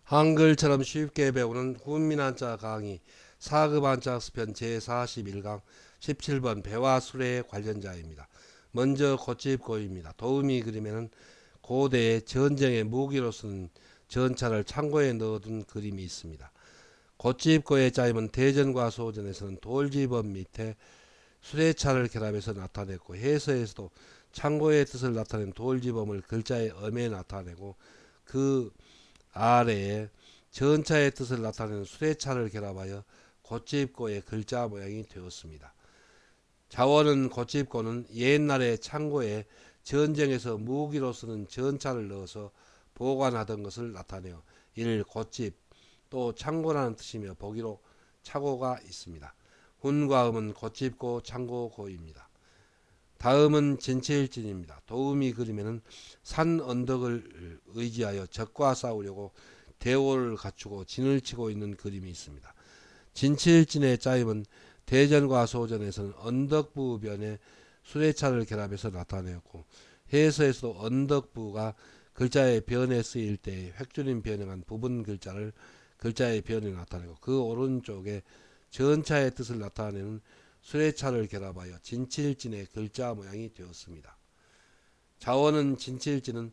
한글처럼 쉽게 배우는 훈민한자 강의 4급 한자 학습편 제41강 17번 배와 수레 관련자입니다. 먼저 고집고입니다. 도우미 그림에는 고대의 전쟁의 무기로 쓰는 전차를 창고에 넣어둔 그림이 있습니다. 고집고의 짜임은 대전과 소전에서는 돌집업 밑에 수레차를 결합해서 나타냈고, 해서에서도 창고의 뜻을 나타낸 돌집업을 글자의 엄에 나타내고, 그 아래에 전차의 뜻을 나타내는 수레차를 결합하여 고집고의 글자 모양이 되었습니다. 자원은 고집고는 옛날에 창고에 전쟁에서 무기로 쓰는 전차를 넣어서 보관하던 것을 나타내어 이를 고집 또 창고라는 뜻이며 보기로 차고가 있습니다. 훈과 음은 고집고 창고고입니다. 다음은 진체일진입니다. 도우미 그림에는 산 언덕을 의지하여 적과 싸우려고 대오를 갖추고 진을 치고 있는 그림이 있습니다. 진체일진의 짜임은 대전과 소전에서는 언덕부변에 수레차를 결합해서 나타내었고, 해서에서도 언덕부가 글자의 변에 쓰일 때 획줄임 변형한 부분 글자를 글자의 변에 나타내고, 그 오른쪽에 전차의 뜻을 나타내는 수레차를 결합하여 진칠진의 글자 모양이 되었습니다. 자원은 진칠진은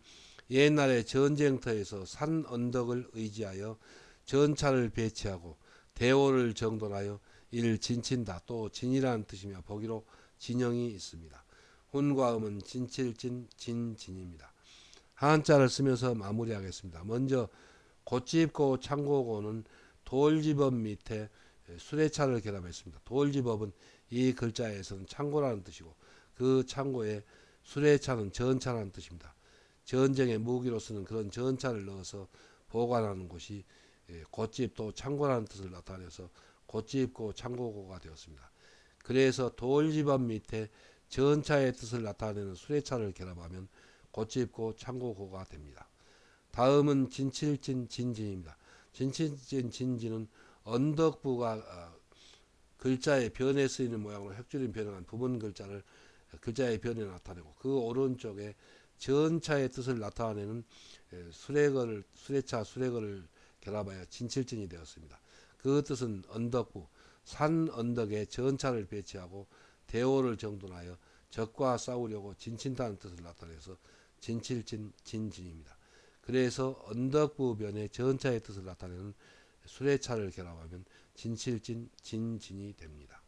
옛날에 전쟁터에서 산 언덕을 의지하여 전차를 배치하고 대오를 정돈하여 이를 진친다 또 진이라는 뜻이며 보기로 진형이 있습니다. 훈과 음은 진칠진 진진입니다. 한자를 쓰면서 마무리하겠습니다. 먼저 고집고 창고고는 돌집업 밑에 수레차를 결합했습니다. 돌집업은 이 글자에서는 창고라는 뜻이고, 그 창고에 수레차는 전차라는 뜻입니다. 전쟁의 무기로 쓰는 그런 전차를 넣어서 보관하는 곳이 고집 또 창고라는 뜻을 나타내서 고집고 창고고가 되었습니다. 그래서 돌집업 밑에 전차의 뜻을 나타내는 수레차를 결합하면 고집고 창고고가 됩니다. 다음은 진칠진 진진입니다. 진칠진 진진은 언덕부가 글자의 변에 쓰이는 모양으로 획줄임 변형한 부분 글자를 글자의 변에 나타내고, 그 오른쪽에 전차의 뜻을 나타내는 수레차 수레거를 결합하여 진칠진이 되었습니다. 그 뜻은 언덕부 산 언덕에 전차를 배치하고 대오를 정돈하여 적과 싸우려고 진친다는 뜻을 나타내서 진칠진 진진입니다. 그래서 언덕부변에 전차의 뜻을 나타내는 수레차를 결합하면 진칠진 진진이 됩니다.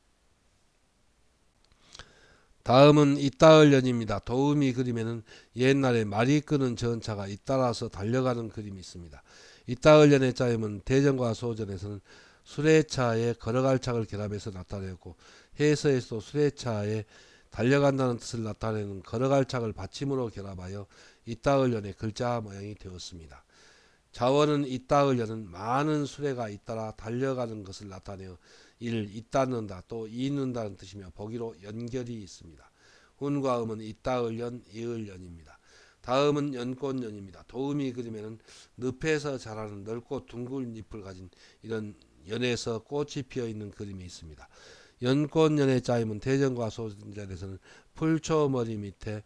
다음은 이따을련입니다. 도우미 그림에는 옛날에 말이 끄는 전차가 잇따라서 달려가는 그림이 있습니다. 이따을련의 짜임은 대전과 소전에서는 수레차에 걸어갈 착을 결합해서 나타내었고, 해서에서도 수레차에 달려간다는 뜻을 나타내는 걸어갈 착을 받침으로 결합하여 이따을련의 글자 모양이 되었습니다. 자원은 잇따으려는 많은 수레가 잇따라 달려가는 것을 나타내어 이를 잇따는다 또 잇는다는 뜻이며 보기로 연결이 있습니다. 훈과 음은 잇따으련 이을련입니다. 다음은 연꽃연입니다. 도우미 그림에는 늪에서 자라는 넓고 둥근 잎을 가진 이런 연에서 꽃이 피어 있는 그림이 있습니다. 연꽃연의 짜임은 대전과 소전에서는 풀초머리 밑에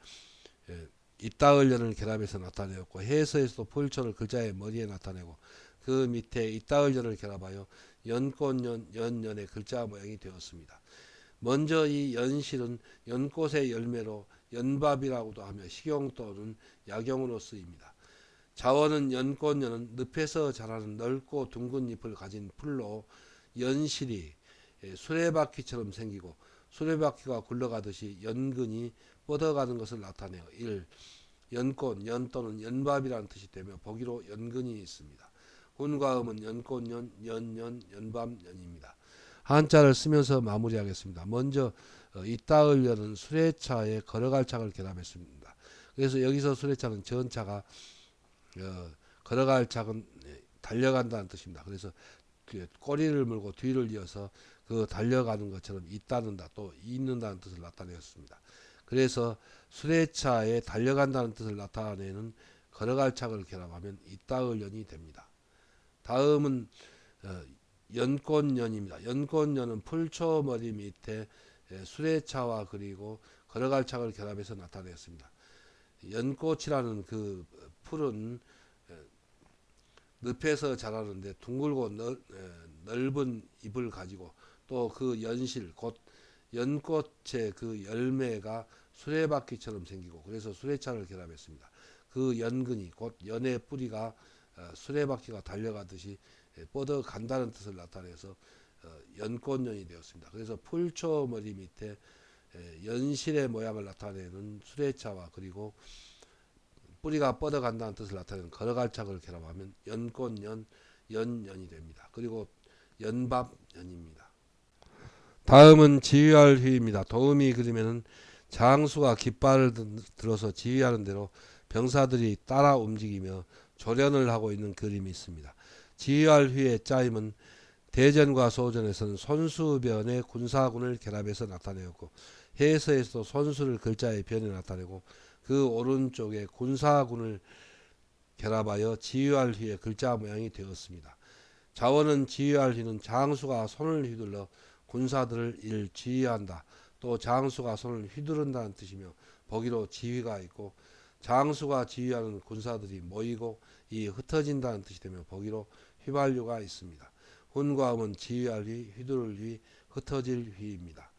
이따을련을 결합해서 나타내었고, 해서에서도 풀초를 글자의 머리에 나타내고, 그 밑에 이따을련을 결합하여 연꽃연 연연의 글자 모양이 되었습니다. 먼저 이 연실은 연꽃의 열매로 연밥이라고도 하며 식용 또는 약용으로 쓰입니다. 자원은 연꽃연은 늪에서 자라는 넓고 둥근 잎을 가진 풀로 연실이 수레바퀴처럼 생기고, 수레바퀴가 굴러가듯이 연근이 뻗어가는 것을 나타내어 일 연꽃, 연 또는 연밥이라는 뜻이 되며 보기로 연근이 있습니다. 훈과 음은 연꽃연, 연연, 연밤연입니다. 한자를 쓰면서 마무리하겠습니다. 먼저 이따을련은 수레차에 걸어갈 착을 결합했습니다. 그래서 여기서 수레차는 전차가 걸어갈 착은 달려간다는 뜻입니다. 그래서 꼬리를 물고 뒤를 이어서 그 달려가는 것처럼 잇따른다 또 잇는다는 뜻을 나타내었습니다. 그래서 수레차에 달려간다는 뜻을 나타내는 걸어갈 착을 결합하면 잇따을련이 됩니다. 다음은 연꽃연입니다. 연꽃연은 풀초머리 밑에 수레차와 그리고 걸어갈 착을 결합해서 나타냈습니다. 연꽃이라는 그 풀은 늪에서 자라는데 둥글고 넓은 잎을 가지고 또 그 연실 곧 연꽃의 그 열매가 수레바퀴처럼 생기고 그래서 수레차를 결합했습니다. 그 연근이 곧 연의 뿌리가 수레바퀴가 달려가듯이 뻗어간다는 뜻을 나타내서 연꽃연이 되었습니다. 그래서 풀초 머리 밑에 연실의 모양을 나타내는 수레차와 그리고 뿌리가 뻗어간다는 뜻을 나타내는 걸어갈착을 결합하면 연꽃연, 연연이 됩니다. 그리고 연밥연입니다. 다음은 지휘할 휘입니다. 도우미 그림에는 장수가 깃발을 들어서 지휘하는 대로 병사들이 따라 움직이며 조련을 하고 있는 그림이 있습니다. 지휘할 휘의 짜임은 대전과 소전에서는 손수변의 군사군을 결합해서 나타내었고 해서에서도 손수를 글자의 변에 나타내고 그 오른쪽에 군사군을 결합하여 지휘할 휘의 글자 모양이 되었습니다. 자원은 지휘할 휘는 장수가 손을 휘둘러 군사들을 지휘한다. 또 장수가 손을 휘두른다는 뜻이며 보기로 지휘가 있고 장수가 지휘하는 군사들이 모이고 이 흩어진다는 뜻이 되며 보기로 휘발유가 있습니다. 훈과 음은 지휘할 휘, 휘두를 휘, 흩어질 휘입니다.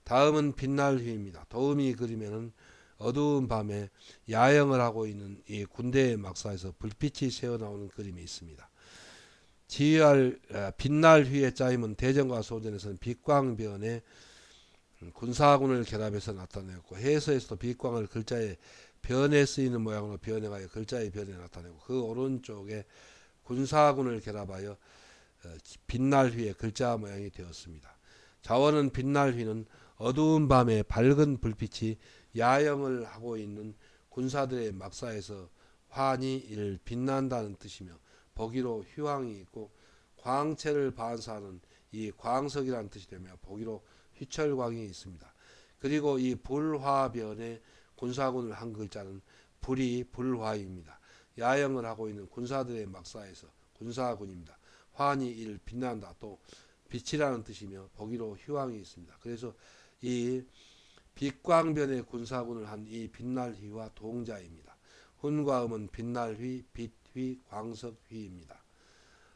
다음은 빛날 휘입니다. 도우미 그림에는 어두운 밤에 야영을 하고 있는 이 군대의 막사에서 불빛이 새어나오는 그림이 있습니다. 지휘할 빛날 휘의 짜임은 대전과 소전에서는 빛광변에 군사군을 결합해서 나타내었고 해서에서도 빛광을 글자의 변에 쓰이는 모양으로 변해가여 글자의 변에 나타내고 그 오른쪽에 군사군을 결합하여 빛날 휘의 글자 모양이 되었습니다. 자원은 빛날 휘는 어두운 밤에 밝은 불빛이 야영을 하고 있는 군사들의 막사에서 환히 이를 빛난다는 뜻이며 보기로 휘황이 있고 광채를 반사하는 이 광석이라는 뜻이 되며 보기로 휘철광이 있습니다. 그리고 이 불화변에 군사군을 한 글자는 불이 불화입니다. 야영을 하고 있는 군사들의 막사에서 군사군입니다. 환히 이를 빛난다. 또 빛이라는 뜻이며 보기로 휘황이 있습니다. 그래서 이 빛광변의 군사군을 한 이 빛날 휘와 동자입니다. 훈과 음은 빛날 휘, 빛휘, 광석 휘입니다.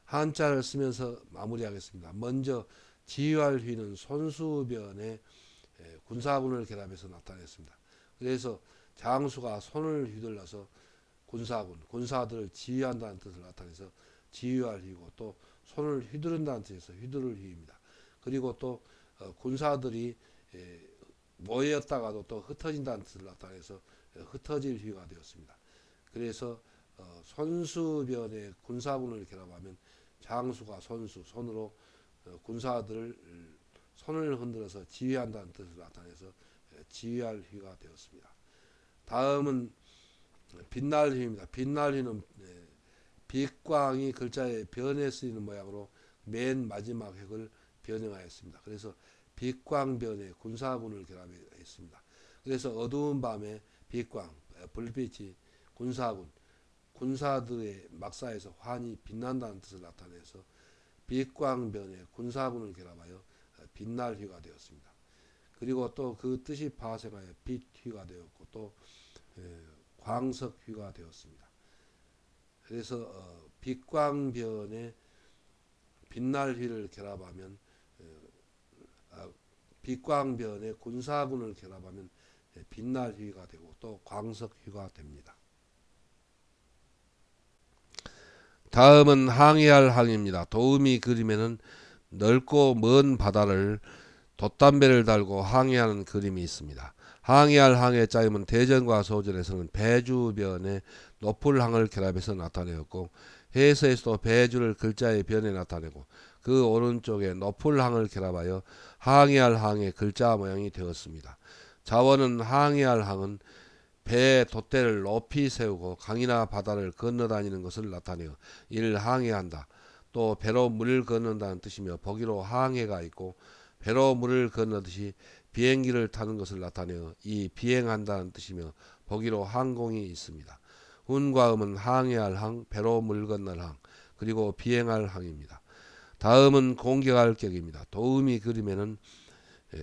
한자를 쓰면서 마무리하겠습니다. 먼저 지휘할 휘는 손수변의 군사군을 결합해서 나타냈습니다. 그래서 장수가 손을 휘둘러서 군사들을 지휘한다는 뜻을 나타내서 지휘할 휘고 또 손을 휘두른다는 뜻에서 휘두를 휘입니다. 그리고 또 군사들이 모였다가도 또 흩어진다는 뜻을 나타내서 흩어질 휘가 되었습니다. 그래서 손수변의 군사군을 결합하면 장수가 손으로 군사들을 손을 흔들어서 지휘한다는 뜻을 나타내서 지휘할 휘가 되었습니다. 다음은 빛날 휘입니다. 빛날 휘는 빛광이 글자의 변에 쓰이는 모양으로 맨 마지막 획을 변형하였습니다. 그래서 빛광변에 군사군을 결합했습니다. 그래서 어두운 밤에 빛광, 불빛이 군사들의 막사에서 환히 빛난다는 뜻을 나타내서 빛광변에 군사군을 결합하여 빛날 휘가 되었습니다. 그리고 또 그 뜻이 파생하여 빛휘가 되었고 또 광석 휘가 되었습니다. 그래서 빛광변에 빛날 휘를 결합하면 빛광변에 군사군을 결합하면 빛날 휘가 되고 또 광석 휘가 됩니다. 다음은 항해할 항입니다. 도우미 그림에는 넓고 먼 바다를 돛담배를 달고 항해하는 그림이 있습니다. 항해할 항의 짜임은 대전과 소전에서는 배주변에 높을 항을 결합해서 나타내었고 해서에서도 배주를 글자의 변에 나타내고 그 오른쪽에 높을 항을 결합하여 항해할 항의 글자 모양이 되었습니다. 자원은 항해할 항은 배의 돛대를 높이 세우고 강이나 바다를 건너다니는 것을 나타내어 이를 항해한다. 또 배로 물을 건넌다는 뜻이며 보기로 항해가 있고 배로 물을 건너듯이 비행기를 타는 것을 나타내어 이 비행한다는 뜻이며 보기로 항공이 있습니다. 훈과 음은 항해할 항, 배로 물 건널 항, 그리고 비행할 항입니다. 다음은 공격할 격입니다. 도우미 그림에는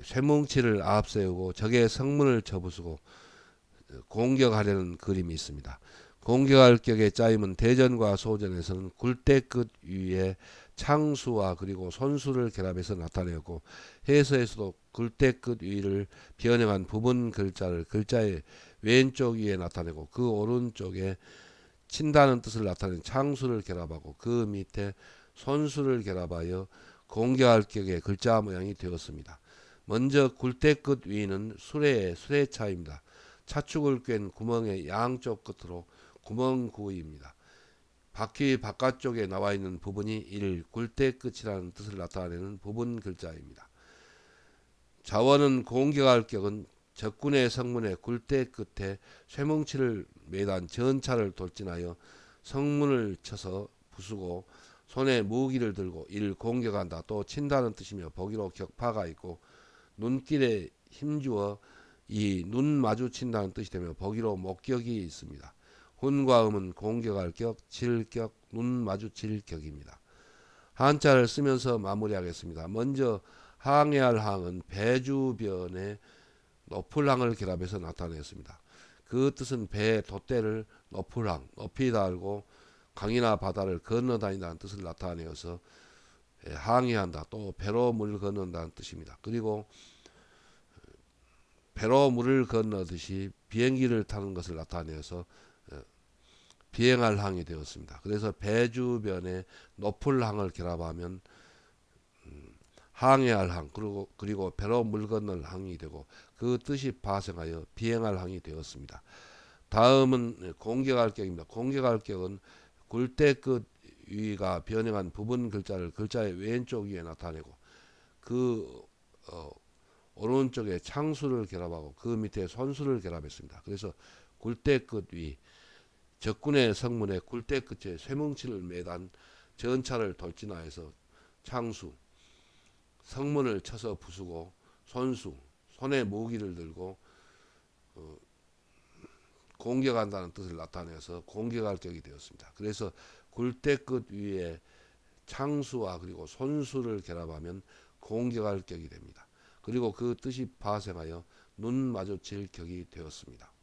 쇠뭉치를 앞세우고 적의 성문을 쳐부수고 공격하려는 그림이 있습니다. 공격할 격의 짜임은 대전과 소전에서는 굴대끝 위에 창수와 그리고 손수를 결합해서 나타내었고 해서에서도 굴대끝 위를 변형한 부분 글자를 글자의 왼쪽 위에 나타내고 그 오른쪽에 친다는 뜻을 나타내는 창수를 결합하고 그 밑에 손수를 결합하여 공격할 격의 글자 모양이 되었습니다. 먼저 굴대끝 위는 수레차입니다. 차축을 꿰는 구멍의 양쪽 끝으로 구멍구이입니다. 바퀴 바깥쪽에 나와 있는 부분이 굴대끝이라는 뜻을 나타내는 부분 글자입니다. 자원은 공격할 격은 적군의 성문의 굴대 끝에 쇠뭉치를 매단 전차를 돌진하여 성문을 쳐서 부수고 손에 무기를 들고 이를 공격한다. 또 친다는 뜻이며 보기로 격파가 있고 눈길에 힘주어 이 눈 마주친다는 뜻이 되며 보기로 목격이 있습니다. 훈과 음은 공격할 격, 질격, 눈 마주칠 격입니다. 한자를 쓰면서 마무리하겠습니다. 먼저 항해할 항은 배주변에 높을 항을 결합해서 나타냈습니다. 그 뜻은 배의 돛대를 높을 항, 높이 달고 강이나 바다를 건너다닌다는 뜻을 나타내어서 항해한다. 또 배로 물 건넌다는 뜻입니다. 그리고 배로 물을 건너듯이 비행기를 타는 것을 나타내어서 비행할 항이 되었습니다. 그래서 배 주변에 높을 항을 결합하면 항해할 항 그리고 배로 물 건널 항이 되고 그 뜻이 파생하여 비행할 항이 되었습니다. 다음은 공격할 격입니다. 공격할 격은 굴대 끝 위가 변형한 부분 글자를 글자의 왼쪽 위에 나타내고 그 오른쪽에 창수를 결합하고 그 밑에 손수를 결합했습니다. 그래서 굴대 끝 위 적군의 성문에 굴대 끝에 쇠뭉치를 매단 전차를 돌진하여서 창수 성문을 쳐서 부수고 손수 손에 무기를 들고 공격한다는 뜻을 나타내서 공격할 격이 되었습니다. 그래서 굴대 끝 위에 창수와 그리고 손수를 결합하면 공격할 격이 됩니다. 그리고 그 뜻이 파생하여 눈 마주칠 격이 되었습니다.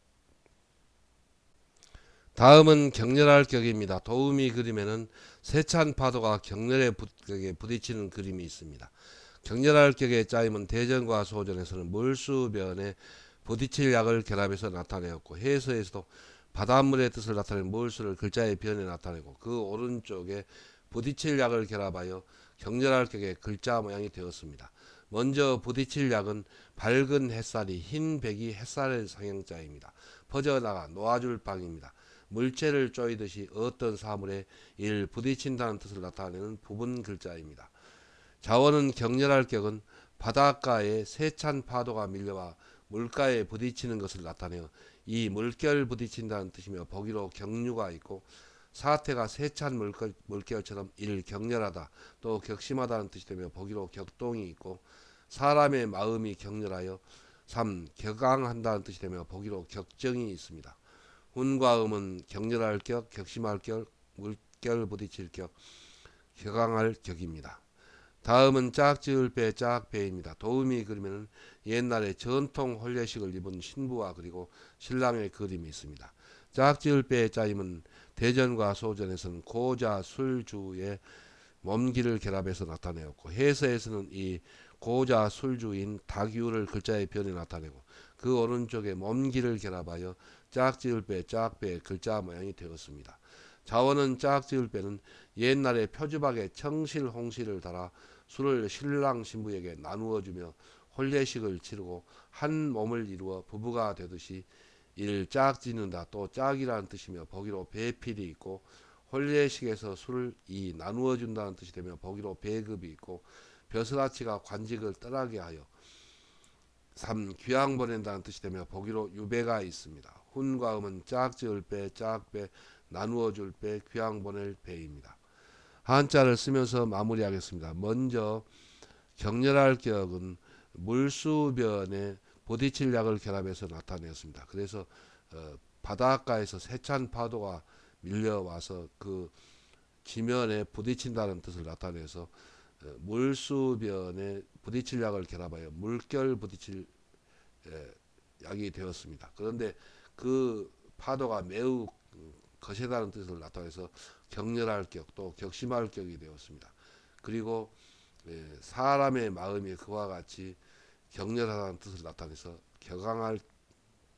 다음은 격렬할 격입니다. 도우미 그림에는 세찬 파도가 격렬에 부딪히는 그림이 있습니다. 격렬할 격의 짜임은 대전과 소전에서는 물수변에 부딪힐 약을 결합해서 나타내었고 해서에서도 바닷물의 뜻을 나타내는 물수를 글자의 변에 나타내고 그 오른쪽에 부딪힐 약을 결합하여 격렬할 격의 글자 모양이 되었습니다. 먼저 부딪힐 약은 밝은 햇살이 흰 백이 햇살의 상형자입니다. 퍼져나가 놓아줄 방입니다. 물체를 쪼이듯이 어떤 사물에 이를 부딪힌다는 뜻을 나타내는 부분 글자입니다. 자원은 격렬할 격은 바닷가에 세찬 파도가 밀려와 물가에 부딪히는 것을 나타내어 이 물결 부딪힌다는 뜻이며 보기로 격류가 있고 사태가 세찬 물결처럼 이를 격렬하다 또 격심하다는 뜻이 되며 보기로 격동이 있고 사람의 마음이 격렬하여 격앙한다는 뜻이 되며 보기로 격정이 있습니다. 훈과 음은 격렬할 격, 격심할 격, 물결 부딪힐 격, 격앙할 격입니다. 다음은 짝지을 배 짝배입니다. 도우미 그림에는 옛날에 전통 혼례식을 입은 신부와 그리고 신랑의 그림이 있습니다. 짝지을 배의 짜임은 대전과 소전에서는 고자 술주의 몸기를 결합해서 나타내었고 해서에서는 이 고자 술주인 닭유를 글자의 변에 나타내고 그 오른쪽에 몸기를 결합하여 짝지을 배 짝배의 글자 모양이 되었습니다. 자원은 짝지을 배는 옛날에 표주박에 청실 홍실을 달아 술을 신랑 신부에게 나누어 주며 혼례식을 치르고 한 몸을 이루어 부부가 되듯이 이를 짝짓는다. 또 짝이라는 뜻이며 보기로 배필이 있고 혼례식에서 술을 나누어 준다는 뜻이 되며 보기로 배급이 있고 벼슬아치가 관직을 떠나게 하여 귀양 보낸다는 뜻이 되며 보기로 유배가 있습니다. 훈과 음은 짝지을 배 짝배 나누어 줄 배 귀양 보낼 배입니다. 한자를 쓰면서 마무리하겠습니다. 먼저 격렬할 격은 물수변에 부딪힐 약을 결합해서 나타냈습니다. 그래서 바닷가에서 세찬 파도가 밀려와서 그 지면에 부딪힌다는 뜻을 나타내서 물수변에 부딪힐 약을 결합하여 물결 부딪힐 약이 되었습니다. 그런데 그 파도가 매우 거세다는 뜻을 나타내서 격렬할 격 또 격심할 격이 되었습니다. 그리고 사람의 마음이 그와 같이 격렬하다는 뜻을 나타내서 격앙할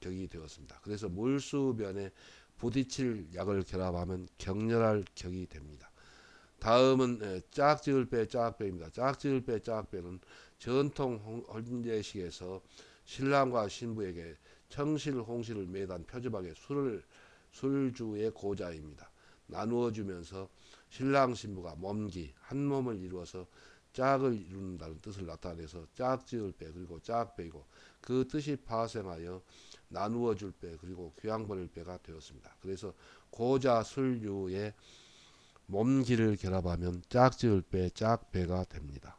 격이 되었습니다. 그래서 물수변에 부딪힐 약을 결합하면 격렬할 격이 됩니다. 다음은 짝지을 빼 짝배입니다. 짝지을 빼 짝배는 전통 혼례식에서 신랑과 신부에게 청실 홍시를 매단 표접하게 술주의 고자입니다. 나누어 주면서 신랑 신부가 몸기 한 몸을 이루어서 짝을 이룬다는 뜻을 나타내서 짝지을 빼 그리고 짝배이고 그 뜻이 파생하여 나누어 줄 빼 그리고 귀양 버릴 빼가 되었습니다. 그래서 고자 술유의 몸기를 결합하면 짝지을 빼 짝배가 됩니다.